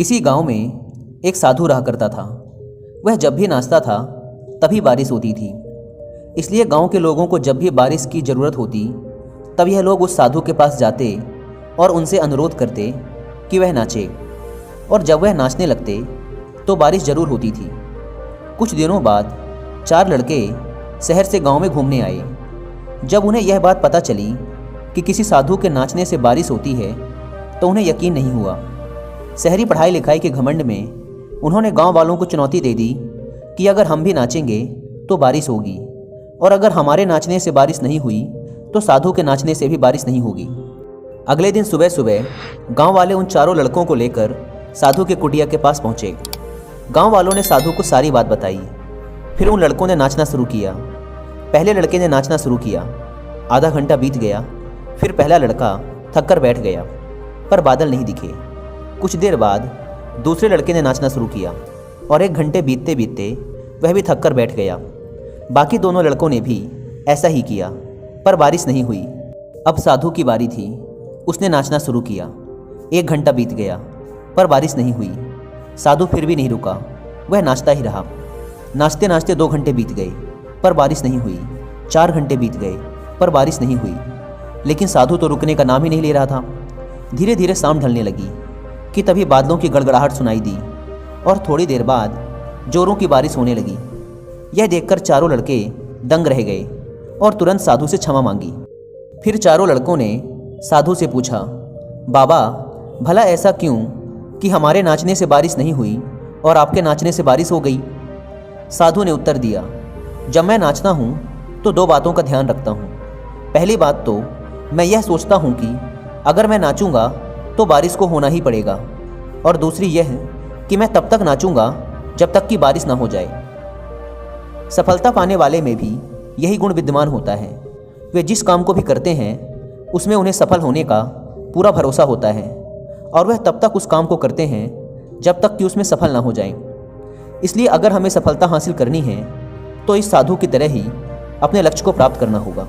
किसी गांव में एक साधु रहा करता था। वह जब भी नाचता था तभी बारिश होती थी। इसलिए गांव के लोगों को जब भी बारिश की ज़रूरत होती तब यह लोग उस साधु के पास जाते और उनसे अनुरोध करते कि वह नाचे, और जब वह नाचने लगते तो बारिश ज़रूर होती थी। कुछ दिनों बाद 4 लड़के शहर से गांव में घूमने आए। जब उन्हें यह बात पता चली कि किसी साधु के नाचने से बारिश होती है तो उन्हें यकीन नहीं हुआ। शहरी पढ़ाई लिखाई के घमंड में उन्होंने गांव वालों को चुनौती दे दी कि अगर हम भी नाचेंगे तो बारिश होगी, और अगर हमारे नाचने से बारिश नहीं हुई तो साधु के नाचने से भी बारिश नहीं होगी। अगले दिन सुबह सुबह गांव वाले उन चारों लड़कों को लेकर साधु के कुटिया के पास पहुंचे। गांव वालों ने साधु को सारी बात बताई। फिर उन लड़कों ने नाचना शुरू किया। पहले लड़के ने नाचना शुरू किया। आधा घंटा बीत गया। फिर पहला लड़का थक कर बैठ गया, पर बादल नहीं दिखे। कुछ देर बाद दूसरे लड़के ने नाचना शुरू किया और 1 घंटे बीतते बीतते वह भी थक कर बैठ गया। बाकी दोनों लड़कों ने भी ऐसा ही किया, पर बारिश नहीं हुई। अब साधु की बारी थी। उसने नाचना शुरू किया। 1 घंटा बीत गया, पर बारिश नहीं हुई। साधु फिर भी नहीं रुका, वह नाचता ही रहा। नाचते नाचते 2 घंटे बीत गए, पर बारिश नहीं हुई। 4 घंटे बीत गए, पर बारिश नहीं हुई। लेकिन साधु तो रुकने का नाम ही नहीं ले रहा था। धीरे धीरे शाम ढलने लगी कि तभी बादलों की गड़गड़ाहट सुनाई दी और थोड़ी देर बाद जोरों की बारिश होने लगी। यह देखकर चारों लड़के दंग रह गए और तुरंत साधु से क्षमा मांगी। फिर चारों लड़कों ने साधु से पूछा, बाबा, भला ऐसा क्यों कि हमारे नाचने से बारिश नहीं हुई और आपके नाचने से बारिश हो गई? साधु ने उत्तर दिया, जब मैं नाचता हूँ तो 2 बातों का ध्यान रखता हूँ। पहली बात तो मैं यह सोचता हूँ कि अगर मैं नाचूंगा तो बारिश को होना ही पड़ेगा, और दूसरी यह कि मैं तब तक नाचूंगा जब तक कि बारिश ना हो जाए। सफलता पाने वाले में भी यही गुण विद्यमान होता है। वे जिस काम को भी करते हैं उसमें उन्हें सफल होने का पूरा भरोसा होता है, और वह तब तक उस काम को करते हैं जब तक कि उसमें सफल ना हो जाएं। इसलिए अगर हमें सफलता हासिल करनी है तो इस साधु की तरह ही अपने लक्ष्य को प्राप्त करना होगा।